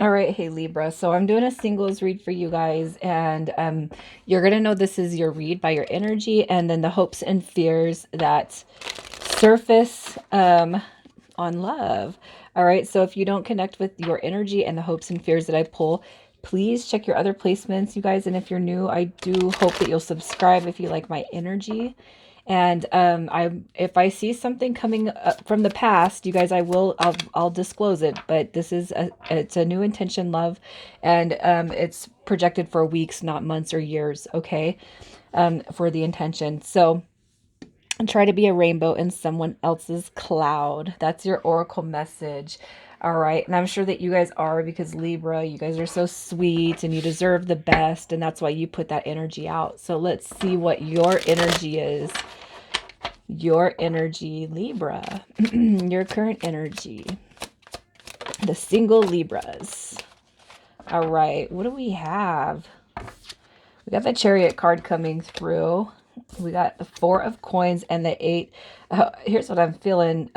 All right, hey Libra. So I'm doing a singles read for you guys, and you're gonna know this is your read by your energy, and then the hopes and fears that surface on love. All right, so if you don't connect with your energy and the hopes and fears that I pull, please check your other placements, you guys. And if you're new, I do hope that you'll subscribe if you like my energy. And if I see something coming up from the past, you guys, I'll disclose it. But it's a new intention, love, and it's projected for weeks, not months or years. Okay, for the intention. So and try to be a rainbow in someone else's cloud. That's your oracle message. All right. And I'm sure that you guys are, because Libra, you guys are so sweet and you deserve the best. And that's why you put that energy out. So let's see what your energy is. Your energy, Libra. Your current energy. The single Libras. All right. What do we have? We got the Chariot card coming through. We got the Four of Coins and the Eight. Here's what I'm feeling.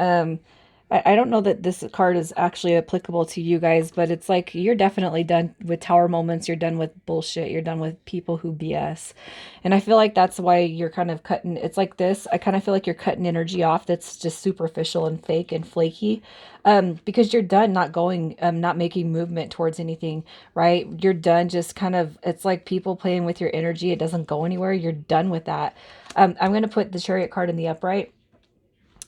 I don't know that this card is actually applicable to you guys, but it's like you're definitely done with tower moments. You're done with bullshit. You're done with people who BS. And I feel like that's why you're kind of cutting. It's like this. I kind of feel like you're cutting energy off that's just superficial and fake and flaky, because you're done not going, not making movement towards anything, right? You're done just kind of, it's like people playing with your energy. It doesn't go anywhere. You're done with that. I'm going to put the Chariot card in the upright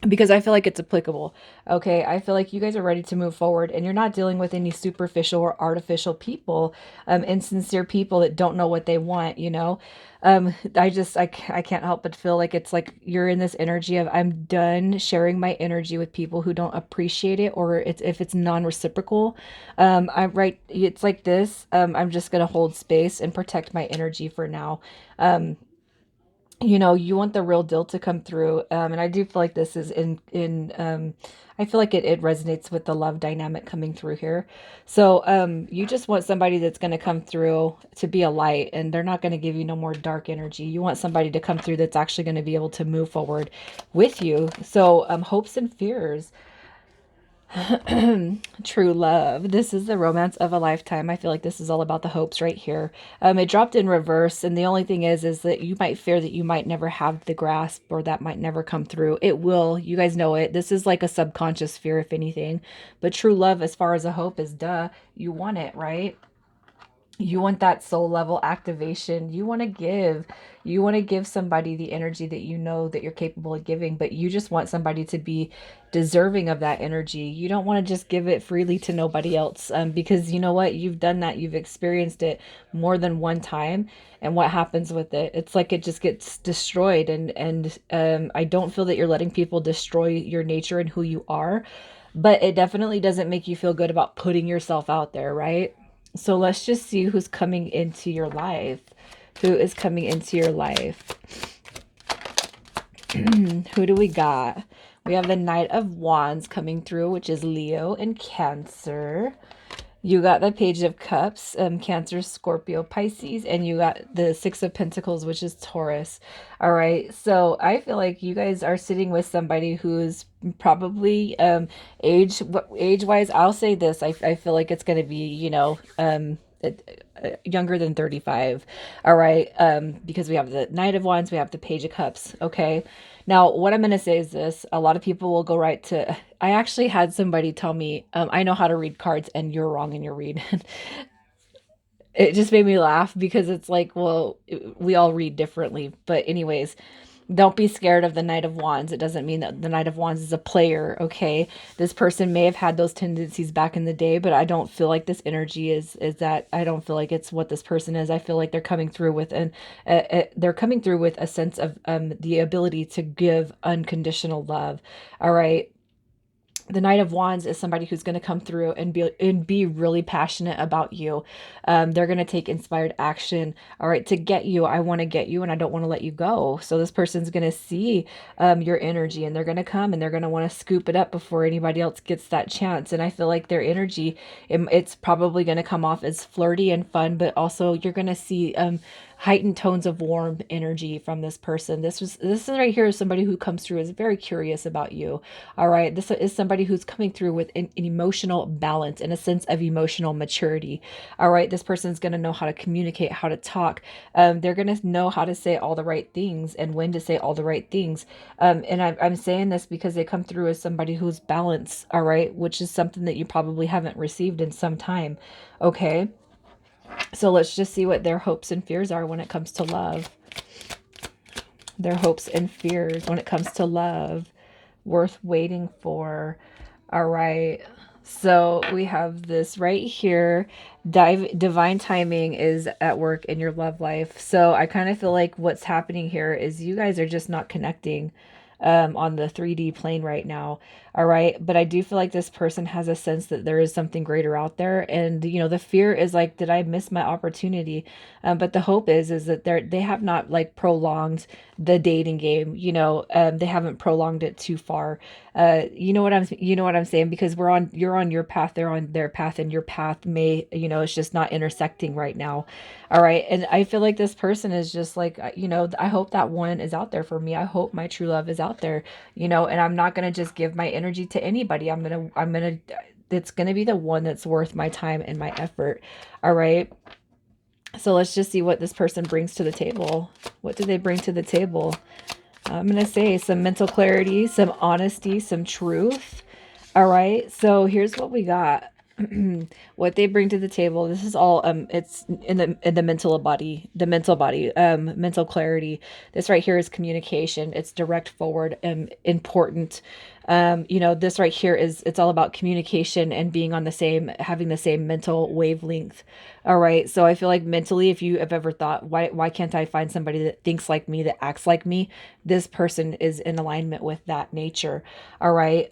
because I feel like it's applicable. Okay. I feel like you guys are ready to move forward and you're not dealing with any superficial or artificial people, insincere people that don't know what they want, you know? I can't help but feel like it's like you're in this energy of I'm done sharing my energy with people who don't appreciate it, or it's if it's non-reciprocal. I'm right. It's like this. I'm just going to hold space and protect my energy for now. You know, you want the real deal to come through, and I do feel like this is in I feel like it resonates with the love dynamic coming through here. So you just want somebody that's going to come through to be a light, and they're not going to give you no more dark energy. You want somebody to come through that's actually going to be able to move forward with you. So hopes and fears. True love. This is the romance of a lifetime. I feel like this is all about the hopes right here. It dropped in reverse, and the only thing is that you might fear that you might never have the grasp, or that might never come through. It will. You guys know it. This is like a subconscious fear, if anything. But true love, as far as a hope is, duh, you want it, right? You want that soul level activation. You want to give somebody the energy that you know that you're capable of giving, but you just want somebody to be deserving of that energy. You don't want to just give it freely to nobody else, because you know what, you've done that, you've experienced it more than one time. And what happens with it, it's like it just gets destroyed. And I don't feel that you're letting people destroy your nature and who you are, but it definitely doesn't make you feel good about putting yourself out there, right? So let's just see who's coming into your life. Who is coming into your life? Who do we got? We have the Knight of Wands coming through, which is Leo and Cancer. You got the Page of Cups, Cancer, Scorpio, Pisces, and you got the Six of Pentacles, which is Taurus. All right. So I feel like you guys are sitting with somebody who's probably age wise. I'll say this. I feel like it's going to be, younger than 35. All right. Because we have the Knight of Wands, we have the Page of Cups. Okay. Now, what I'm going to say is this. A lot of people will go right to, I actually had somebody tell me, I know how to read cards and you're wrong in your read. It just made me laugh because it's like, well, we all read differently. But anyways, don't be scared of the Knight of Wands. It doesn't mean that the Knight of Wands is a player, okay? This person may have had those tendencies back in the day, but I don't feel like this energy is that. I don't feel like it's what this person is. I feel like they're coming through with they're coming through with a sense of the ability to give unconditional love. All right, the Knight of Wands is somebody who's going to come through and be really passionate about you. They're going to take inspired action. All right, to get you, I want to get you, and I don't want to let you go. So this person's going to see your energy, and they're going to come and they're going to want to scoop it up before anybody else gets that chance. And I feel like their energy, it's probably going to come off as flirty and fun, but also you're going to see heightened tones of warm energy from this person. This is right here is somebody who comes through is very curious about you. All right. This is somebody who's coming through with an emotional balance and a sense of emotional maturity. All right. This person's going to know how to communicate, how to talk. They're going to know how to say all the right things and when to say all the right things. And I'm saying this because they come through as somebody who's balanced. All right. Which is something that you probably haven't received in some time. Okay. So let's just see what their hopes and fears are when it comes to love. Their hopes and fears when it comes to love. Worth waiting for. All right. So we have this right here. Divine timing is at work in your love life. So I kind of feel like what's happening here is you guys are just not connecting on the 3D plane right now. All right. But I do feel like this person has a sense that there is something greater out there. And, you know, the fear is like, did I miss my opportunity? But the hope is that they have not like prolonged the dating game. You know, they haven't prolonged it too far. You know what I'm saying? Because you're on your path, they're on their path, and your path may, you know, it's just not intersecting right now. All right. And I feel like this person is just like, you know, I hope that one is out there for me. I hope my true love is out there, you know, and I'm not going to just give my energy to anybody. It's going to be the one that's worth my time and my effort. All right. So let's just see what this person brings to the table. What do they bring to the table? I'm going to say some mental clarity, some honesty, some truth. All right. So here's what we got. What they bring to the table. This is all it's in the mental body, mental clarity. This right here is communication. It's direct, forward, important. You know, this right here is it's all about communication and being on the same, having the same mental wavelength. All right. So I feel like mentally, if you have ever thought, why can't I find somebody that thinks like me, that acts like me? This person is in alignment with that nature. All right.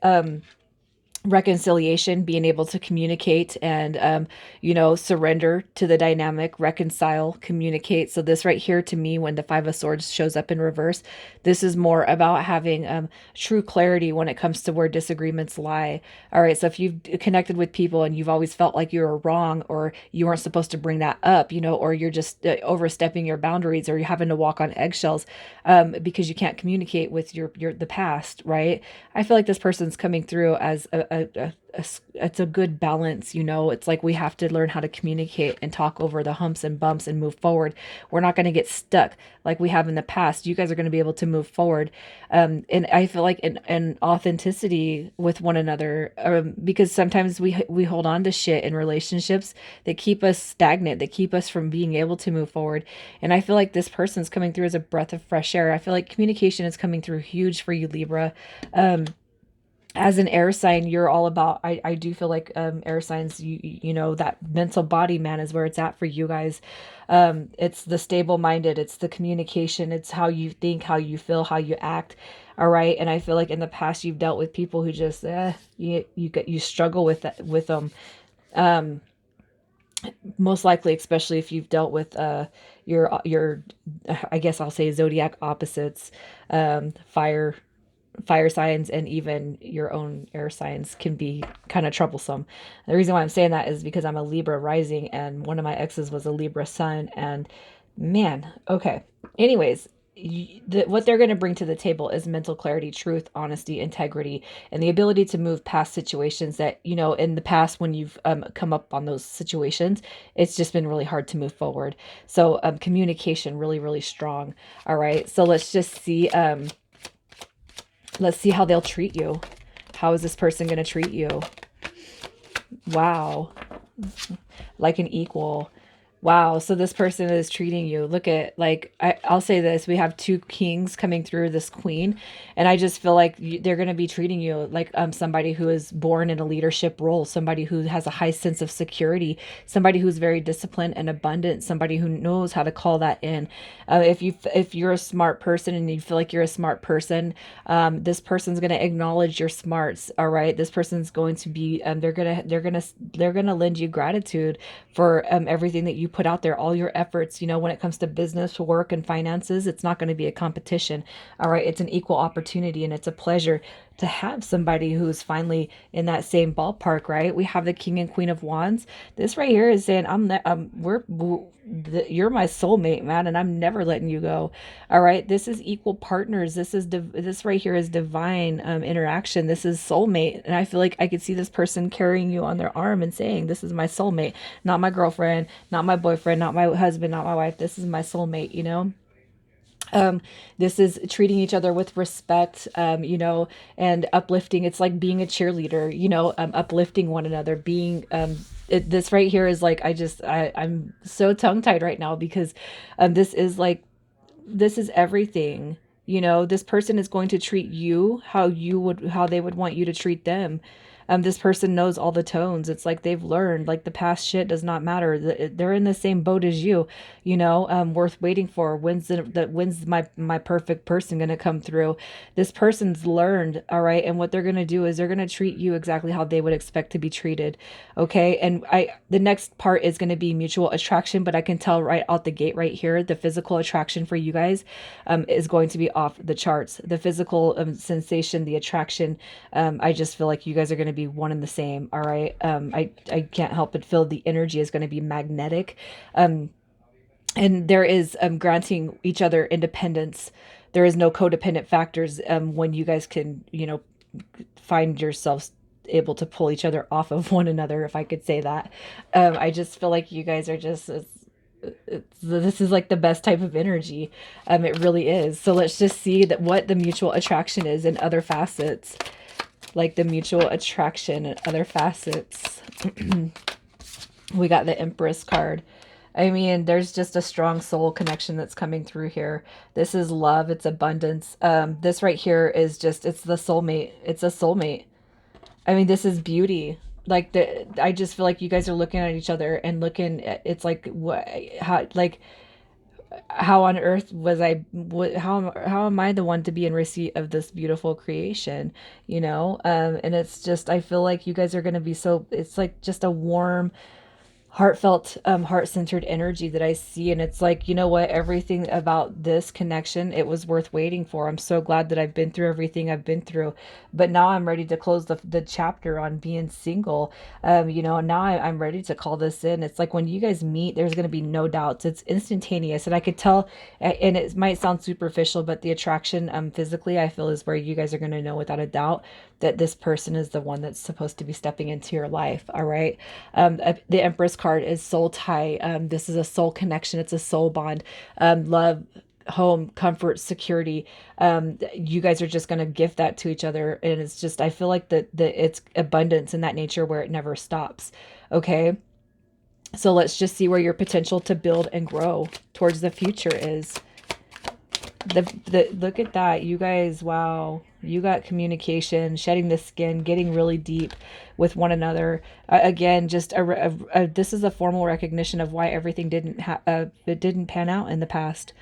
Reconciliation, being able to communicate and you know, surrender to the dynamic, reconcile, communicate. So this right here, to me, when the Five of Swords shows up in reverse, this is more about having true clarity when it comes to where disagreements lie. All right, so if you've connected with people and you've always felt like you were wrong, or you weren't supposed to bring that up, you know, or you're just overstepping your boundaries, or you're having to walk on eggshells because you can't communicate with your the past, right? I feel like this person's coming through as it's a good balance. You know, it's like we have to learn how to communicate and talk over the humps and bumps and move forward. We're not going to get stuck like we have in the past. You guys are going to be able to move forward. And I feel like an authenticity with one another, because sometimes we hold on to shit in relationships that keep us stagnant, that keep us from being able to move forward. And I feel like this person's coming through as a breath of fresh air. I feel like communication is coming through huge for you, Libra. As an air sign, you're all about, I do feel like air signs, you know, that mental body, man, is where it's at for you guys. It's the stable minded, it's the communication, it's how you think, how you feel, how you act. All right. And I feel like in the past you've dealt with people who just you struggle with that, with them. Most likely, especially if you've dealt with your I guess I'll say zodiac opposites, fire signs, and even your own air signs can be kind of troublesome. The reason why I'm saying that is because I'm a Libra rising, and one of my exes was a Libra sun, and man, okay. Anyways, what they're going to bring to the table is mental clarity, truth, honesty, integrity, and the ability to move past situations that, you know, in the past when you've come up on those situations, it's just been really hard to move forward. So communication really, really strong. All right. So let's see how they'll treat you. How is this person going to treat you? Wow. Like an equal. Wow. So this person is treating you. Look at, like, I'll say this. We have two kings coming through this queen. And I just feel like they're going to be treating you like somebody who is born in a leadership role, somebody who has a high sense of security, somebody who's very disciplined and abundant, somebody who knows how to call that in. If you're a smart person and you feel like you're a smart person, this person's going to acknowledge your smarts. All right. This person's going to be, they're going to lend you gratitude for everything that you put out there, all your efforts. You know, when it comes to business, work, and finances, it's not going to be a competition. All right. It's an equal opportunity, and it's a pleasure to have somebody who's finally in that same ballpark, right? We have the King and Queen of Wands. This right here is saying, you're my soulmate, man, and I'm never letting you go. All right, this is equal partners. This right here is divine interaction. This is soulmate, and I feel like I could see this person carrying you on their arm and saying, "This is my soulmate, not my girlfriend, not my boyfriend, not my husband, not my wife. This is my soulmate." Um, this is treating each other with respect, and uplifting. It's like being a cheerleader, uplifting one another, this right here is like, I'm so tongue tied right now because, this is like, this is everything. This person is going to treat you how they would want you to treat them. This person knows all the tones. It's like they've learned, like, the past shit does not matter. They're in the same boat as you, worth waiting for. When's my perfect person gonna come through? This person's learned, all right, and what they're gonna do is they're gonna treat you exactly how they would expect to be treated. Okay, and the next part is gonna be mutual attraction, but I can tell right out the gate right here, the physical attraction for you guys, is going to be off the charts. The physical sensation, the attraction, I just feel like you guys are going to be one and the same. All right. I can't help but feel the energy is going to be magnetic. And there is, granting each other independence. There is no codependent factors, when you guys can, find yourselves able to pull each other off of one another, if I could say that. I just feel like you guys are just, this is like the best type of energy. It really is. So let's just see that what the mutual attraction is in other facets, like the mutual attraction and other facets. We got the Empress card. I mean, there's just a strong soul connection that's coming through here. This is love. It's abundance. This right here is just, it's the soulmate. It's a soulmate. I mean, this is beauty. Like, I just feel like you guys are looking at each other and looking at, it's like, how on earth was how am I the one to be in receipt of this beautiful creation, and it's just, I feel like you guys are going to be so, it's like just a warm, heartfelt, heart-centered energy that I see. And it's like, you know what, everything about this connection, it was worth waiting for. I'm so glad that I've been through everything I've been through, but now I'm ready to close the chapter on being single. Now I'm ready to call this in. It's like when you guys meet, there's going to be no doubts. It's instantaneous, and I could tell, and it might sound superficial, but the attraction, physically, I feel, is where you guys are going to know without a doubt that this person is the one that's supposed to be stepping into your life. All right. The Empress card is soul tie. This is a soul connection. It's a soul bond. Love, home, comfort, security. You guys are just going to gift that to each other. And it's just, I feel like it's abundance in that nature where it never stops. Okay. So let's just see where your potential to build and grow towards the future is. Look at that, you guys. Wow, you got communication, shedding the skin, getting really deep with one another. Again, just this is a formal recognition of why everything it didn't pan out in the past.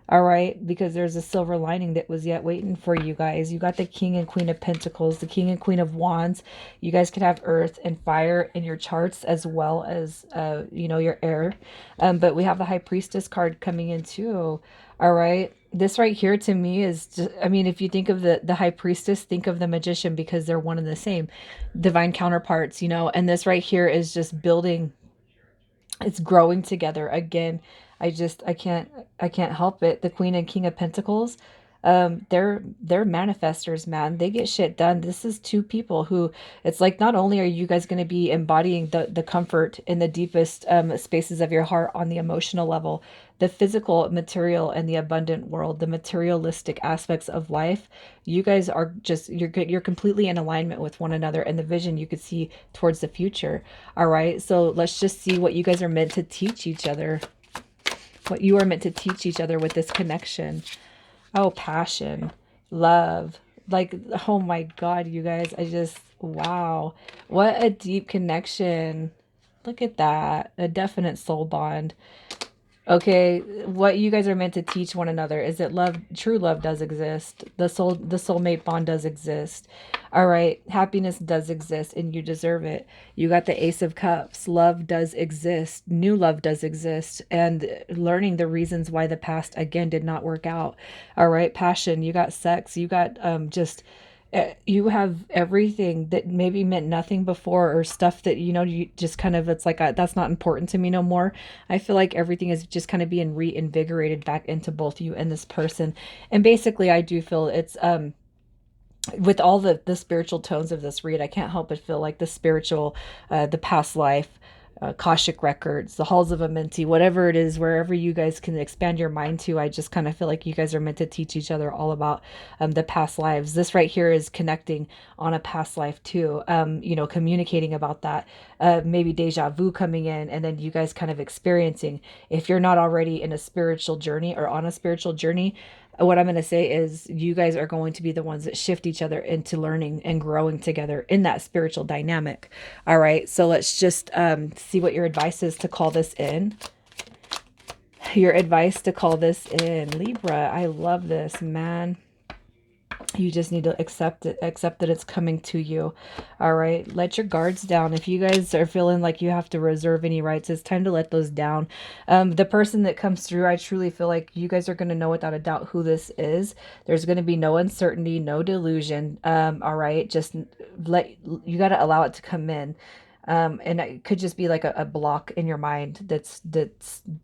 All right, because there's a silver lining that was yet waiting for you guys. You got the King and Queen of Pentacles, the King and Queen of Wands. You guys could have Earth and Fire in your charts, as well as your air. But we have the High Priestess card coming in too. All right. This right here to me is just, I mean, if you think of the High Priestess, think of the Magician, because they're one and the same, divine counterparts, and this right here is just building, it's growing together. Again, I can't help it. The Queen and King of Pentacles, they're manifestors, man. They get shit done. This is two people who, it's like, not only are you guys going to be embodying the comfort in the deepest spaces of your heart on the emotional level, the physical, material, and the abundant world, the materialistic aspects of life, you guys are just, you're completely in alignment with one another, and the vision you could see towards the future. All right, so let's just see what you guys are meant to teach each other. What you are meant to teach each other with this connection. Oh, passion, love. Like, oh my God, you guys, wow. What a deep connection. Look at that. A definite soul bond. Okay, what you guys are meant to teach one another is that love, true love, does exist. The soulmate bond does exist. All right, happiness does exist, and you deserve it. You got the Ace of Cups. Love does exist. New love does exist, and learning the reasons why the past again did not work out. All right, passion. You got sex. You got just You have everything that maybe meant nothing before, or stuff that, you just kind of, it's like, that's not important to me no more. I feel like everything is just kind of being reinvigorated back into both you and this person. And basically, I do feel it's, with all the spiritual tones of this read, I can't help but feel like the spiritual, the past life, Akashic records, the halls of Amenti, whatever it is, wherever you guys can expand your mind to. I just kind of feel like you guys are meant to teach each other all about, the past lives. This right here is connecting on a past life too. Communicating about that, maybe deja vu coming in, and then you guys kind of experiencing. If you're not already in a spiritual journey or on a spiritual journey, what I'm going to say is you guys are going to be the ones that shift each other into learning and growing together in that spiritual dynamic. All right. So let's just see what your advice is to call this in. Your advice to call this in, Libra. I love this, man. You just need to accept it, accept that it's coming to you. All right. Let your guards down. If you guys are feeling like you have to reserve any rights, it's time to let those down. The person that comes through, I truly feel like you guys are going to know without a doubt who this is. There's going to be no uncertainty, no delusion. All right. Just you got to allow it to come in. And it could just be like a block in your mind that's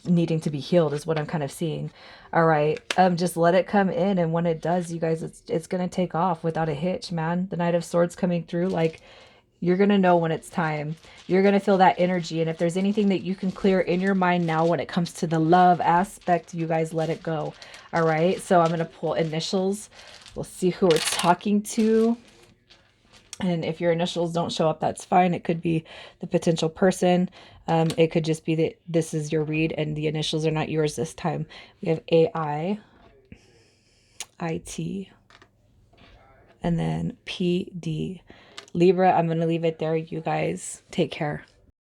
needing to be healed, is what I'm kind of seeing. All right. Just let it come in, and when it does, you guys, it's gonna take off without a hitch, man. The Knight of Swords coming through, like, you're gonna know when it's time. You're gonna feel that energy, and if there's anything that you can clear in your mind now when it comes to the love aspect, you guys let it go. All right. So I'm gonna pull initials. We'll see who we're talking to. And if your initials don't show up, that's fine. It could be the potential person. It could just be that this is your read and the initials are not yours this time. We have AI, IT, and then PD. Libra, I'm going to leave it there. You guys take care.